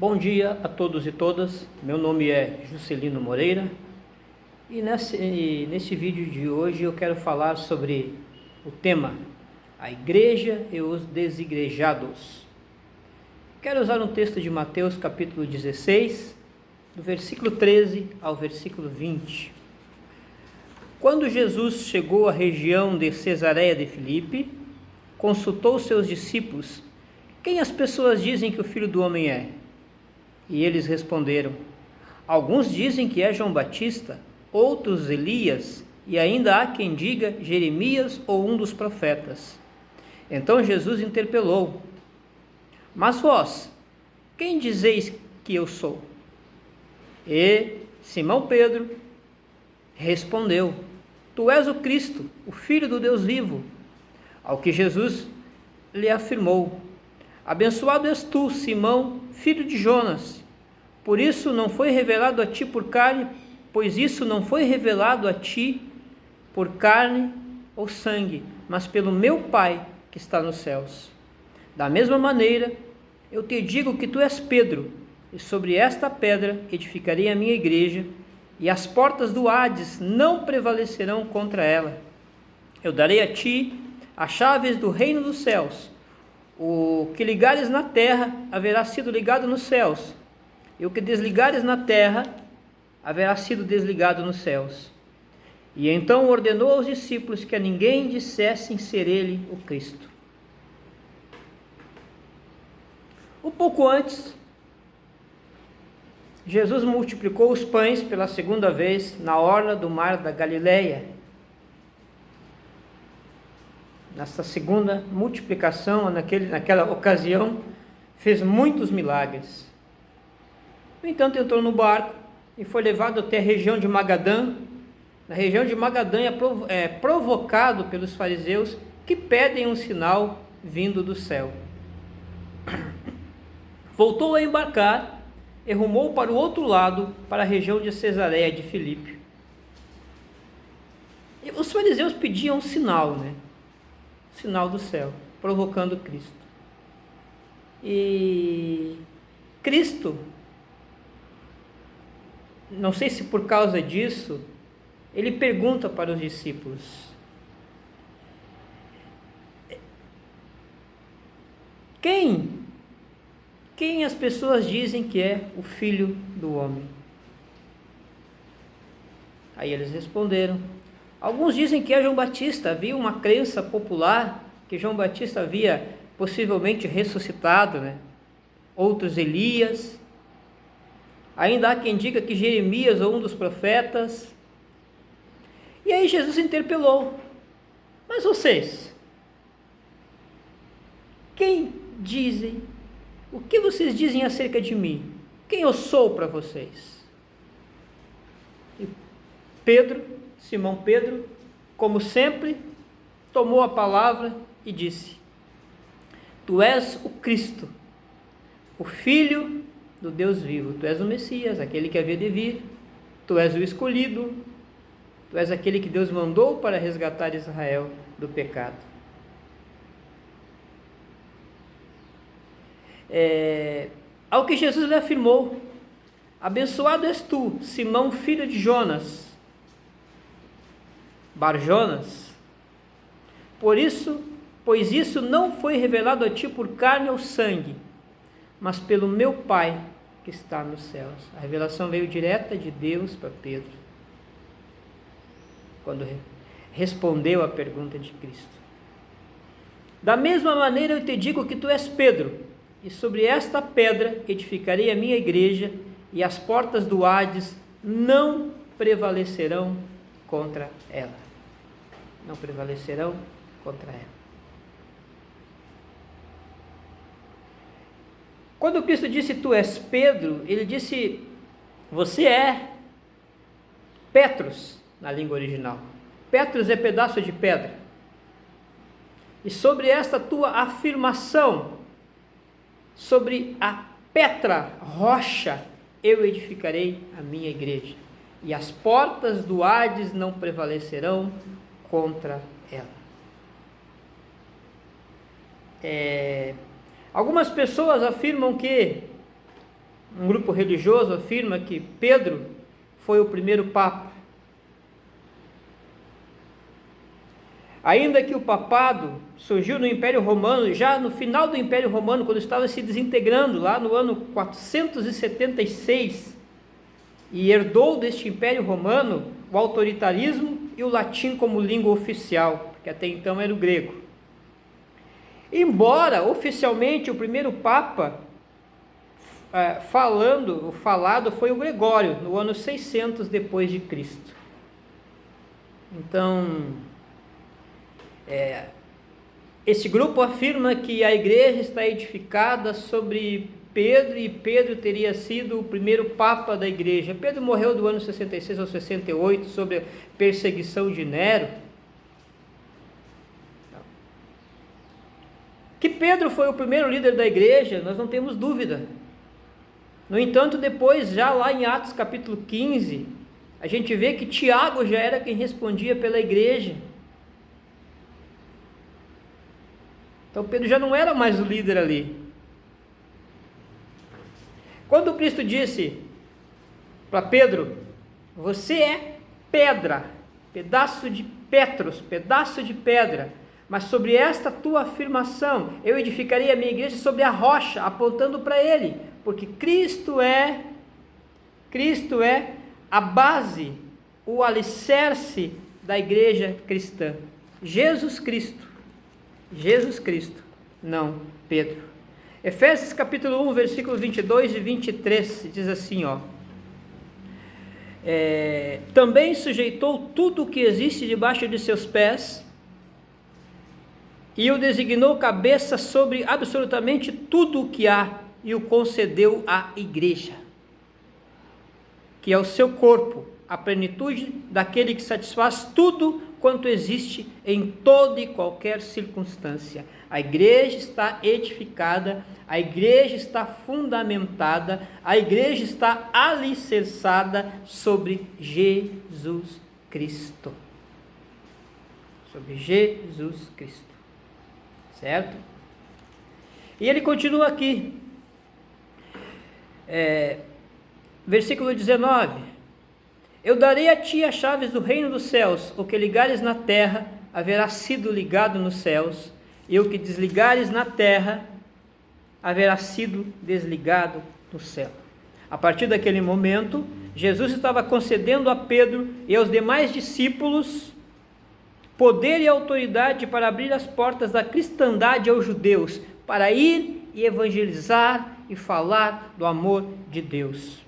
Bom dia a todos e todas, meu nome é Juscelino Moreira e nesse vídeo de hoje eu quero falar sobre o tema a igreja e os desigrejados. Quero usar um texto de Mateus capítulo 16, do versículo 13 ao versículo 20. Quando Jesus chegou à região de Cesareia de Filipe, consultou seus discípulos: quem as pessoas dizem que o Filho do Homem é? E eles responderam: alguns dizem que é João Batista, outros Elias, e ainda há quem diga Jeremias ou um dos profetas. Então Jesus interpelou: mas vós, quem dizeis que eu sou? E Simão Pedro respondeu: tu és o Cristo, o Filho do Deus vivo. Ao que Jesus lhe afirmou: abençoado és tu, Simão, filho de Jonas, por isso não foi revelado a ti por carne, pois isso não foi revelado a ti por carne ou sangue, mas pelo meu Pai que está nos céus. Da mesma maneira, eu te digo que tu és Pedro, e sobre esta pedra edificarei a minha igreja, e as portas do Hades não prevalecerão contra ela. Eu darei a ti as chaves do reino dos céus. O que ligares na terra haverá sido ligado nos céus, e o que desligares na terra haverá sido desligado nos céus. E então ordenou aos discípulos que a ninguém dissessem ser ele o Cristo. Um pouco antes, Jesus multiplicou os pães pela segunda vez na orla do mar da Galileia. Nessa segunda multiplicação, naquela ocasião, fez muitos milagres. No entanto, entrou no barco e foi levado até a região de Magadã. Na região de Magadã é provocado pelos fariseus que pedem um sinal vindo do céu. Voltou a embarcar e rumou para o outro lado, para a região de Cesareia de Filipe. E os fariseus pediam um sinal, sinal do céu, provocando Cristo. E Cristo, não sei se por causa disso, ele pergunta para os discípulos: quem as pessoas dizem que é o Filho do Homem? Aí eles responderam: alguns dizem que é João Batista. Havia uma crença popular que João Batista havia possivelmente ressuscitado, Outros Elias. Ainda há quem diga que Jeremias ou um dos profetas. E aí Jesus interpelou: mas vocês, o que vocês dizem acerca de mim? Quem eu sou para vocês? E Simão Pedro, como sempre, tomou a palavra e disse: tu és o Cristo, o Filho do Deus vivo. Tu és o Messias, aquele que havia de vir. Tu és o escolhido. Tu és aquele que Deus mandou para resgatar Israel do pecado. Ao que Jesus lhe afirmou: abençoado és tu, Simão, filho de Jonas, Bar-Jonas, pois isso não foi revelado a ti por carne ou sangue, mas pelo meu Pai que está nos céus. A revelação veio direta de Deus para Pedro, quando respondeu à pergunta de Cristo. Da mesma maneira eu te digo que tu és Pedro, e sobre esta pedra edificarei a minha igreja, e as portas do Hades não prevalecerão contra ela. Não prevalecerão contra ela. Quando Cristo disse tu és Pedro, ele disse você é Petros, na língua original. Petros é pedaço de pedra. E sobre esta tua afirmação, sobre a Petra, rocha, eu edificarei a minha igreja, e as portas do Hades não prevalecerão contra ela. Algumas pessoas afirmam que Um grupo religioso afirma que Pedro foi o primeiro papa. Ainda que o papado surgiu no Império Romano, já no final do Império Romano, quando estava se desintegrando, lá no ano 476, e herdou deste Império Romano o autoritarismo e o latim como língua oficial, porque até então era o grego. Embora oficialmente o primeiro papa falado foi o Gregório, no ano 600 depois de Cristo. Então, esse grupo afirma que a igreja está edificada sobre Pedro, e Pedro teria sido o primeiro papa da igreja. Pedro morreu do ano 66 ao 68, sob a perseguição de Nero. Que Pedro foi o primeiro líder da igreja, nós não temos dúvida. No entanto, depois, já lá em Atos capítulo 15, a gente vê que Tiago já era quem respondia pela igreja. Então Pedro já não era mais o líder ali. Quando Cristo disse para Pedro: você é pedra, pedaço de Petros, pedaço de pedra, mas sobre esta tua afirmação eu edificarei a minha igreja sobre a rocha, apontando para ele, porque Cristo é a base, o alicerce da igreja cristã. Jesus Cristo, não Pedro. Efésios capítulo 1, versículos 22 e 23, diz assim, também sujeitou tudo o que existe debaixo de seus pés, e o designou cabeça sobre absolutamente tudo o que há, e o concedeu à igreja, que é o seu corpo, a plenitude daquele que satisfaz tudo quanto existe em toda e qualquer circunstância. A igreja está edificada, a igreja está fundamentada, a igreja está alicerçada sobre Jesus Cristo. Sobre Jesus Cristo. Certo? E ele continua aqui. Versículo 19. Eu darei a ti as chaves do reino dos céus. O que ligares na terra haverá sido ligado nos céus, e o que desligares na terra haverá sido desligado no céu. A partir daquele momento, Jesus estava concedendo a Pedro e aos demais discípulos poder e autoridade para abrir as portas da cristandade aos judeus, para ir e evangelizar e falar do amor de Deus.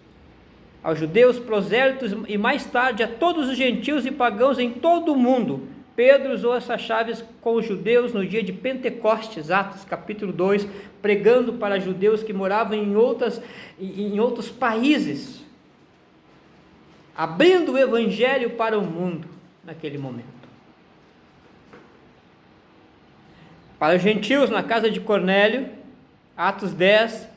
Aos judeus, prosélitos e mais tarde a todos os gentios e pagãos em todo o mundo. Pedro usou essas chaves com os judeus no dia de Pentecostes, Atos capítulo 2, pregando para judeus que moravam em outros países, abrindo o evangelho para o mundo naquele momento. Para os gentios na casa de Cornélio, Atos 10,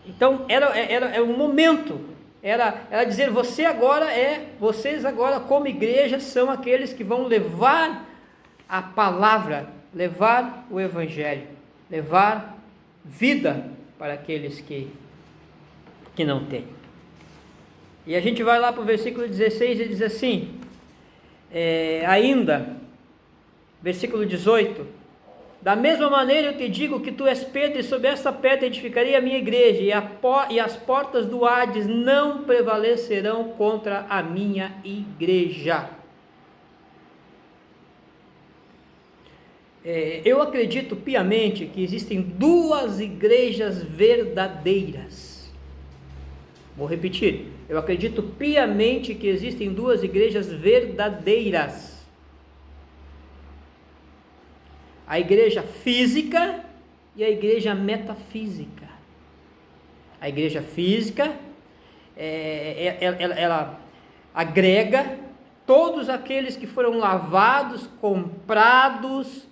então era um momento, era dizer, vocês agora como igreja são aqueles que vão levar a palavra, levar o evangelho, levar vida para aqueles que não têm. E a gente vai lá para o versículo 16 e diz assim, ainda, versículo 18, da mesma maneira eu te digo que tu és Pedro, e sobre esta pedra edificarei a minha igreja, e as portas do Hades não prevalecerão contra a minha igreja. Eu acredito piamente que existem duas igrejas verdadeiras. Vou repetir, eu acredito piamente que existem duas igrejas verdadeiras. A igreja física e a igreja metafísica. A igreja física, ela agrega todos aqueles que foram lavados, comprados,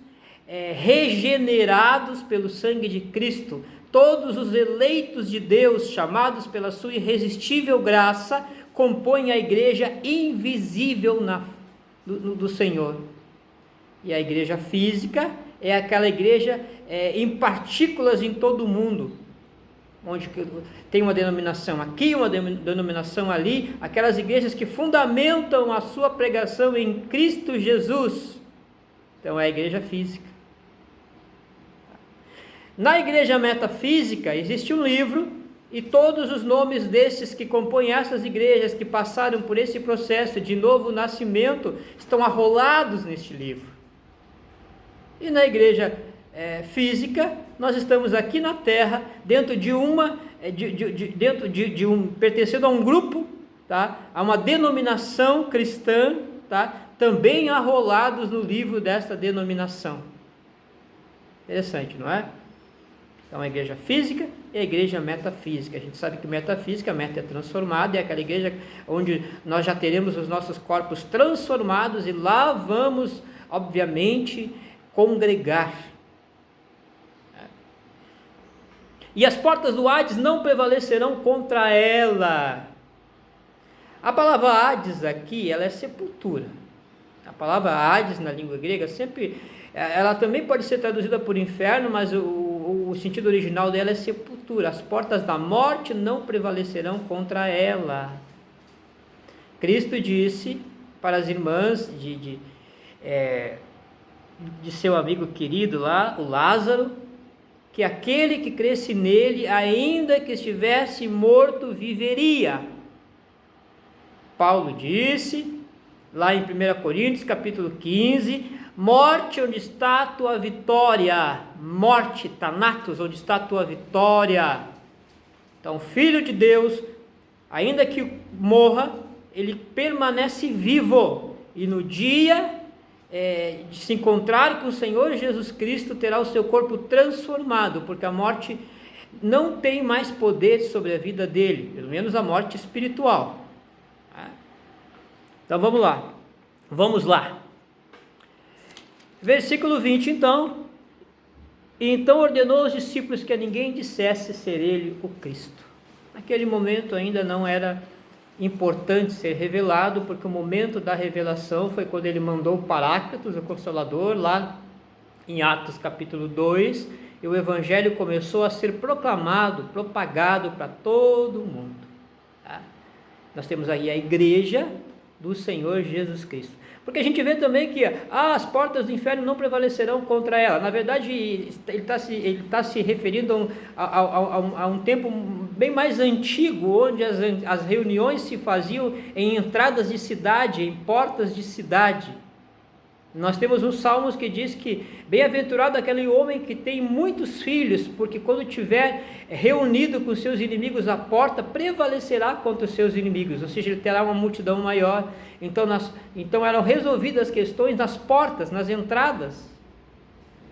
regenerados pelo sangue de Cristo. Todos os eleitos de Deus, chamados pela sua irresistível graça, compõem a igreja invisível do Senhor. E a igreja física é aquela igreja em partículas em todo o mundo. onde tem uma denominação aqui, uma denominação ali, aquelas igrejas que fundamentam a sua pregação em Cristo Jesus. Então é a igreja física. Na igreja metafísica existe um livro, e todos os nomes desses que compõem essas igrejas que passaram por esse processo de novo nascimento estão arrolados neste livro. E na igreja física, nós estamos aqui na Terra, dentro de pertencendo a um grupo, tá? A uma denominação cristã, tá? Também arrolados no livro dessa denominação. Interessante, não é? Então, a igreja física e a igreja metafísica. A gente sabe que metafísica, a meta é transformada, é aquela igreja onde nós já teremos os nossos corpos transformados e lá vamos, obviamente, congregar. E as portas do Hades não prevalecerão contra ela. A palavra Hades aqui, ela é sepultura. A palavra Hades na língua grega ela também pode ser traduzida por inferno, mas o sentido original dela é sepultura. As portas da morte não prevalecerão contra ela. Cristo disse para as irmãs de seu amigo querido lá, o Lázaro, que aquele que cresce nele, ainda que estivesse morto, viveria. Paulo disse, lá em 1 Coríntios, capítulo 15, morte, onde está a tua vitória? Morte, Thanatos, onde está a tua vitória? Então, Filho de Deus, ainda que morra, ele permanece vivo, e no dia de se encontrar com o Senhor Jesus Cristo, terá o seu corpo transformado, porque a morte não tem mais poder sobre a vida dele, pelo menos a morte espiritual. Então vamos lá. Versículo 20, então. Então ordenou aos discípulos que a ninguém dissesse ser ele o Cristo. Naquele momento ainda não era importante ser revelado, porque o momento da revelação foi quando ele mandou o Paráclitos, o Consolador, lá em Atos capítulo 2, e o Evangelho começou a ser proclamado, propagado para todo mundo. Tá? Nós temos aí a igreja do Senhor Jesus Cristo. Porque a gente vê também que as portas do inferno não prevalecerão contra ela. Na verdade, ele está se referindo a um tempo bem mais antigo, onde as reuniões se faziam em entradas de cidade, em portas de cidade. Nós temos uns salmos que diz que bem-aventurado aquele homem que tem muitos filhos, porque quando tiver reunido com seus inimigos à porta, prevalecerá contra os seus inimigos, ou seja, ele terá uma multidão maior. Então eram resolvidas as questões nas portas, nas entradas.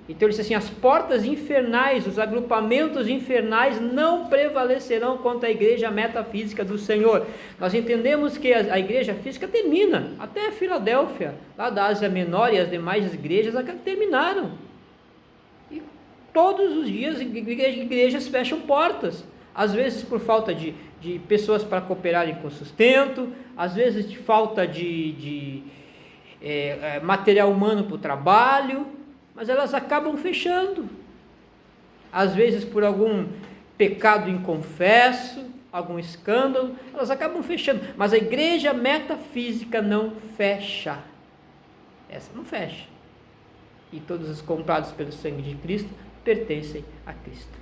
Então ele disse assim, as portas infernais, os agrupamentos infernais não prevalecerão contra a igreja metafísica do Senhor. Nós entendemos que a igreja física termina, até a Filadélfia, lá da Ásia Menor, e as demais igrejas terminaram. E todos os dias igrejas fecham portas, às vezes por falta de pessoas para cooperarem com sustento, às vezes de falta de material humano para o trabalho, mas elas acabam fechando, às vezes por algum pecado inconfesso, algum escândalo, elas acabam fechando, mas a igreja metafísica não fecha, essa não fecha, e todos os comprados pelo sangue de Cristo pertencem a Cristo.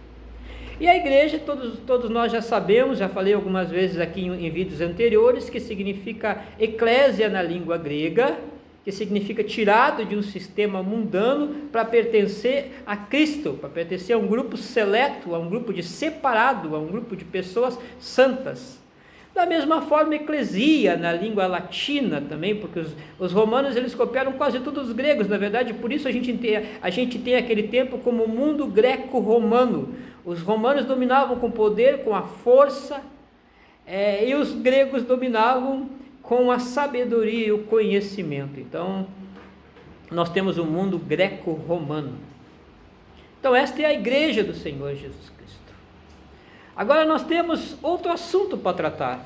E a igreja, todos nós já sabemos, já falei algumas vezes aqui em vídeos anteriores, que significa eclésia na língua grega, que significa tirado de um sistema mundano para pertencer a Cristo, para pertencer a um grupo seleto, a um grupo de separado, a um grupo de pessoas santas. Da mesma forma, eclesia na língua latina também, porque os romanos eles copiaram quase todos os gregos, na verdade, por isso a gente tem aquele tempo como o mundo greco-romano. Os romanos dominavam com poder, com a força, e os gregos dominavam com a sabedoria e o conhecimento. Então, nós temos o mundo greco-romano. Então, esta é a igreja do Senhor Jesus Cristo. Agora, nós temos outro assunto para tratar.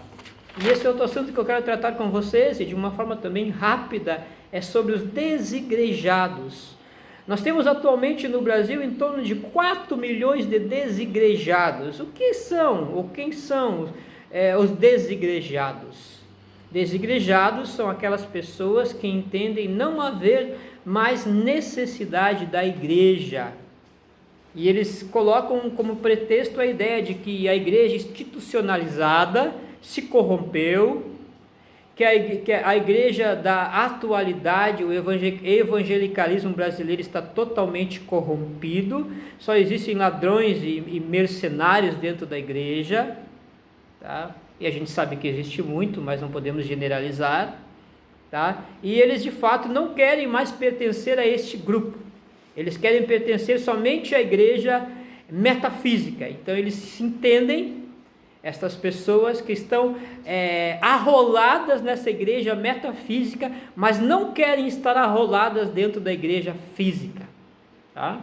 E esse outro assunto que eu quero tratar com vocês, e de uma forma também rápida, é sobre os desigrejados. Nós temos atualmente no Brasil em torno de 4 milhões de desigrejados. O que são, ou quem são os desigrejados? Desigrejados são aquelas pessoas que entendem não haver mais necessidade da igreja. E eles colocam como pretexto a ideia de que a igreja institucionalizada se corrompeu, que a igreja da atualidade, o evangelicalismo brasileiro está totalmente corrompido, só existem ladrões e mercenários dentro da igreja, tá? E a gente sabe que existe muito, mas não podemos generalizar, tá? E eles de fato não querem mais pertencer a este grupo, eles querem pertencer somente à igreja metafísica. Então eles se entendem, estas pessoas que estão arroladas nessa igreja metafísica, mas não querem estar arroladas dentro da igreja física, tá?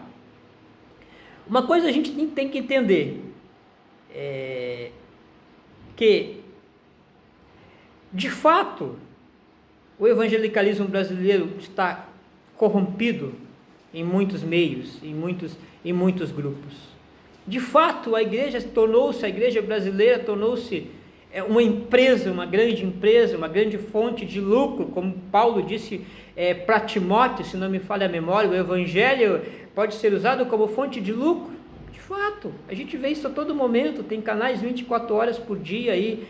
Uma coisa a gente tem que entender, que de fato o evangelicalismo brasileiro está corrompido em muitos meios, em muitos grupos. De fato, a igreja brasileira tornou-se uma empresa, uma grande fonte de lucro, como Paulo disse para Timóteo, se não me falha a memória, o evangelho pode ser usado como fonte de lucro. De fato, a gente vê isso a todo momento, tem canais 24 horas por dia aí,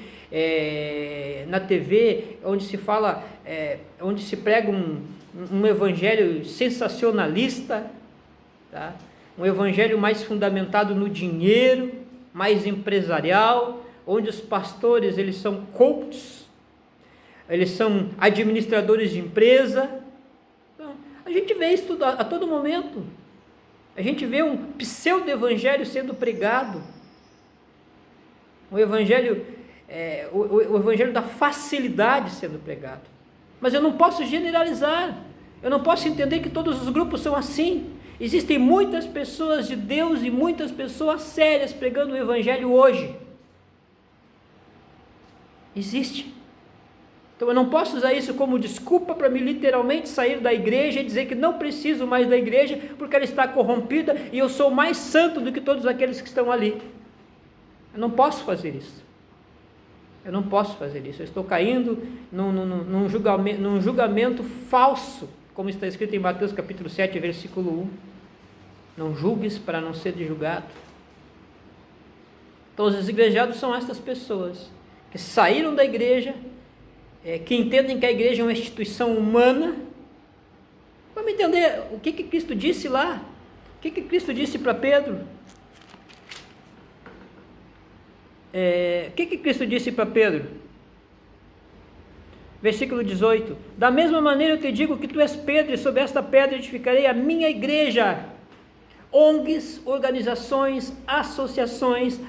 na TV, onde se fala, onde se prega um evangelho sensacionalista, tá? Um evangelho mais fundamentado no dinheiro, mais empresarial, onde os pastores eles são coaches, eles são administradores de empresa. Então, a gente vê isso tudo a todo momento. A gente vê um pseudo-evangelho sendo pregado, o evangelho da facilidade sendo pregado. Mas eu não posso generalizar, eu não posso entender que todos os grupos são assim. Existem muitas pessoas de Deus e muitas pessoas sérias pregando o evangelho hoje. Existe. Então eu não posso usar isso como desculpa para me literalmente sair da igreja e dizer que não preciso mais da igreja porque ela está corrompida e eu sou mais santo do que todos aqueles que estão ali. Eu não posso fazer isso. Eu não posso fazer isso. Eu estou caindo num julgamento falso, como está escrito em Mateus capítulo 7, versículo 1. Não julgues para não ser julgado. Então os desigrejados são estas pessoas que saíram da igreja, que entendem que a igreja é uma instituição humana. Vamos entender o que Cristo disse lá. O que Cristo disse para Pedro? O que Cristo disse para Pedro? Versículo 18: da mesma maneira eu te digo que tu és Pedro, e sobre esta pedra edificarei a minha igreja. ONGs, organizações, associações,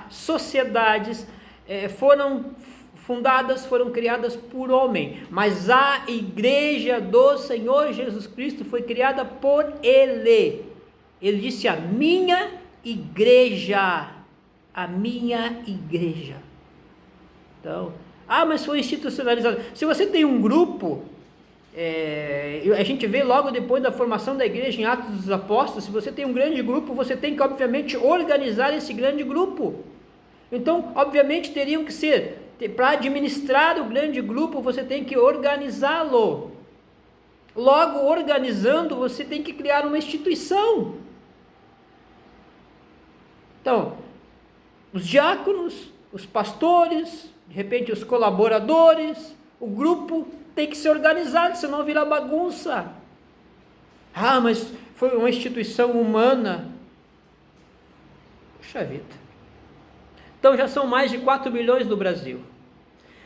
sociedades foram fundadas, foram criadas por homem, mas a igreja do Senhor Jesus Cristo foi criada por Ele. Ele disse: a minha igreja. A minha igreja. Então, mas foi institucionalizado. Se você tem um grupo, a gente vê logo depois da formação da igreja em Atos dos Apóstolos, se você tem um grande grupo, você tem que obviamente organizar esse grande grupo. Então, obviamente teriam que ser, para administrar o grande grupo, você tem que organizá-lo. Logo, organizando, você tem que criar uma instituição. Então, os diáconos, os pastores, de repente os colaboradores, o grupo tem que ser organizado, senão vira bagunça. Mas foi uma instituição humana. Puxa vida. Então já são mais de 4 milhões no Brasil.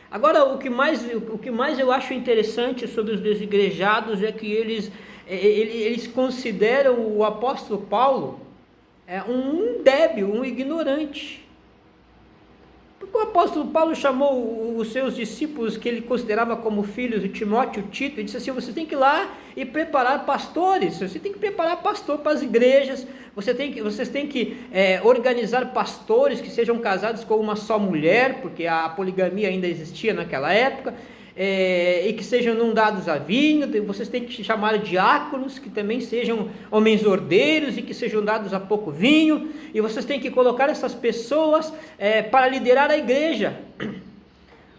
Agora, o que mais eu acho interessante sobre os desigrejados é que eles consideram o apóstolo Paulo um débil, um ignorante. Porque o apóstolo Paulo chamou os seus discípulos, que ele considerava como filhos, o Timóteo e o Tito, e disse assim: vocês têm que ir lá e preparar pastores, você tem que preparar pastor para as igrejas, vocês têm que organizar pastores que sejam casados com uma só mulher, porque a poligamia ainda existia naquela época, e que sejam inundados a vinho. Vocês têm que chamar diáconos, que também sejam homens ordeiros e que sejam dados a pouco vinho, e vocês têm que colocar essas pessoas para liderar a igreja.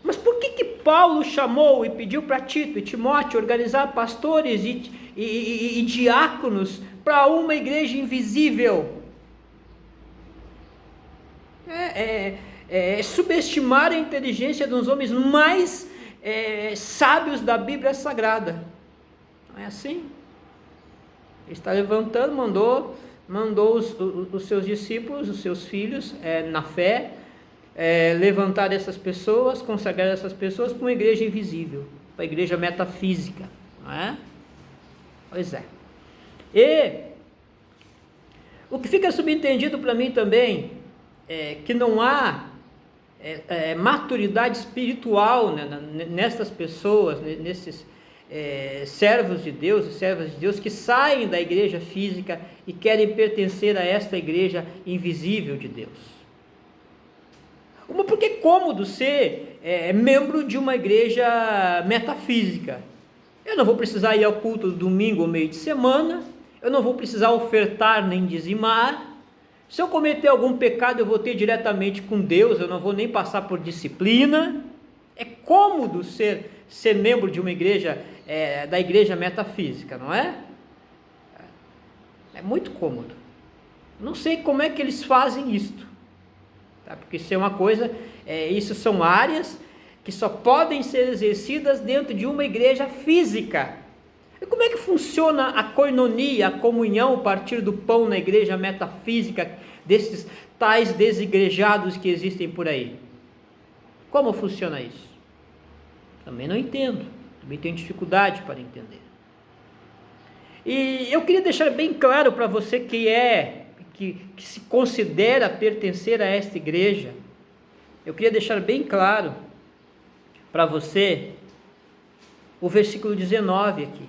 Mas por que Paulo chamou e pediu para Tito e Timóteo organizar pastores e diáconos para uma igreja invisível? Subestimar a inteligência dos homens mais sábios da Bíblia Sagrada. Não é assim? Ele está levantando, mandou os seus discípulos, os seus filhos, na fé, levantar essas pessoas, consagrar essas pessoas para uma igreja invisível, para a igreja metafísica, não é? Pois é. E o que fica subentendido para mim também é que não há maturidade espiritual, né, nessas pessoas, nesses servos de Deus e servas de Deus que saem da igreja física e querem pertencer a esta igreja invisível de Deus. Porque é cômodo ser membro de uma igreja metafísica. Eu não vou precisar ir ao culto do domingo ou meio de semana, eu não vou precisar ofertar nem dizimar. Se eu cometer algum pecado, eu vou ter diretamente com Deus, eu não vou nem passar por disciplina. É cômodo ser membro de uma igreja, da igreja metafísica, não é? É muito cômodo. Não sei como é que eles fazem isto, tá? Porque isso é uma coisa, isso são áreas que só podem ser exercidas dentro de uma igreja física. E como é que funciona a koinonia, a comunhão, o partir do pão na igreja metafísica, desses tais desigrejados que existem por aí? Como funciona isso? Também não entendo, também tenho dificuldade para entender. E eu queria deixar bem claro para você que se considera pertencer a esta igreja, eu queria deixar bem claro para você o versículo 19 aqui.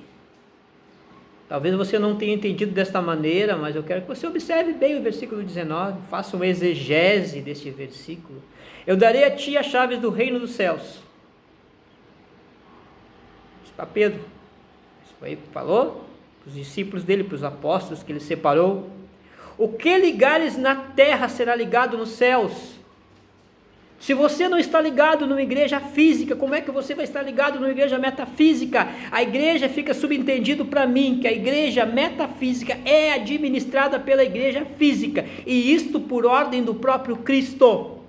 Talvez você não tenha entendido desta maneira, mas eu quero que você observe bem o versículo 19, faça uma exegese deste versículo. Eu darei a ti as chaves do reino dos céus. Isso para Pedro, isso aí falou para os discípulos dele, para os apóstolos que ele separou. O que ligares na terra será ligado nos céus. Se você não está ligado numa igreja física, como é que você vai estar ligado numa igreja metafísica? A igreja, fica subentendido para mim que a igreja metafísica é administrada pela igreja física, e isto por ordem do próprio Cristo.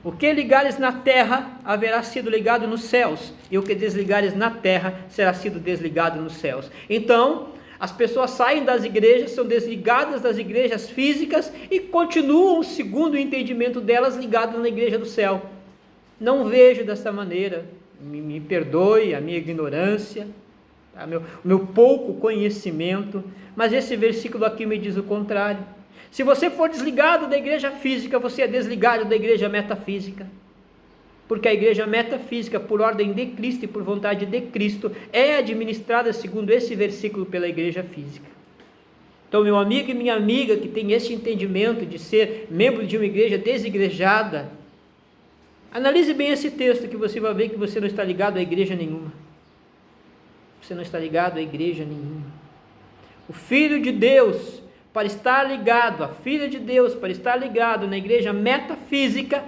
O que ligares na terra haverá sido ligado nos céus, e o que desligares na terra será sido desligado nos céus. Então, as pessoas saem das igrejas, são desligadas das igrejas físicas e continuam, segundo o entendimento delas, ligadas na igreja do céu. Não vejo dessa maneira, me perdoe a minha ignorância, tá? o meu pouco conhecimento, mas esse versículo aqui me diz o contrário. Se você for desligado da igreja física, você é desligado da igreja metafísica. Porque a igreja metafísica, por ordem de Cristo e por vontade de Cristo, é administrada, segundo esse versículo, pela igreja física. Então, meu amigo e minha amiga que tem esse entendimento de ser membro de uma igreja desigrejada, analise bem esse texto, que você vai ver que você não está ligado a igreja nenhuma. Você não está ligado a igreja nenhuma. O Filho de Deus, para estar ligado, a filha de Deus, para estar ligado na igreja metafísica,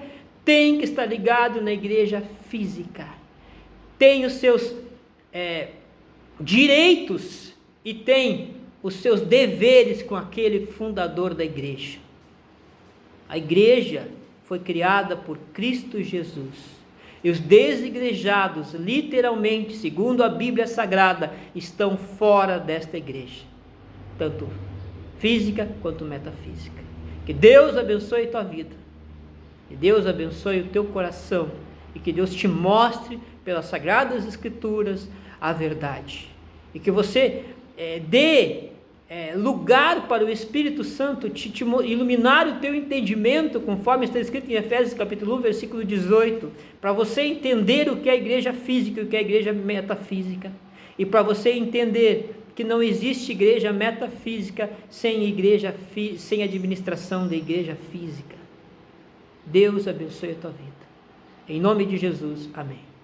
tem que estar ligado na igreja física, tem os seus direitos e tem os seus deveres com aquele fundador da igreja. A igreja foi criada por Cristo Jesus, e os desigrejados, literalmente, segundo a Bíblia Sagrada, estão fora desta igreja, tanto física quanto metafísica. Que Deus abençoe tua vida, que Deus abençoe o teu coração e que Deus te mostre pelas Sagradas Escrituras a verdade, e que você dê lugar para o Espírito Santo te iluminar o teu entendimento, conforme está escrito em Efésios capítulo 1, versículo 18, para você entender o que é a igreja física e o que é a igreja metafísica, e para você entender que não existe igreja metafísica sem administração da igreja física. Deus abençoe a tua vida. Em nome de Jesus, amém.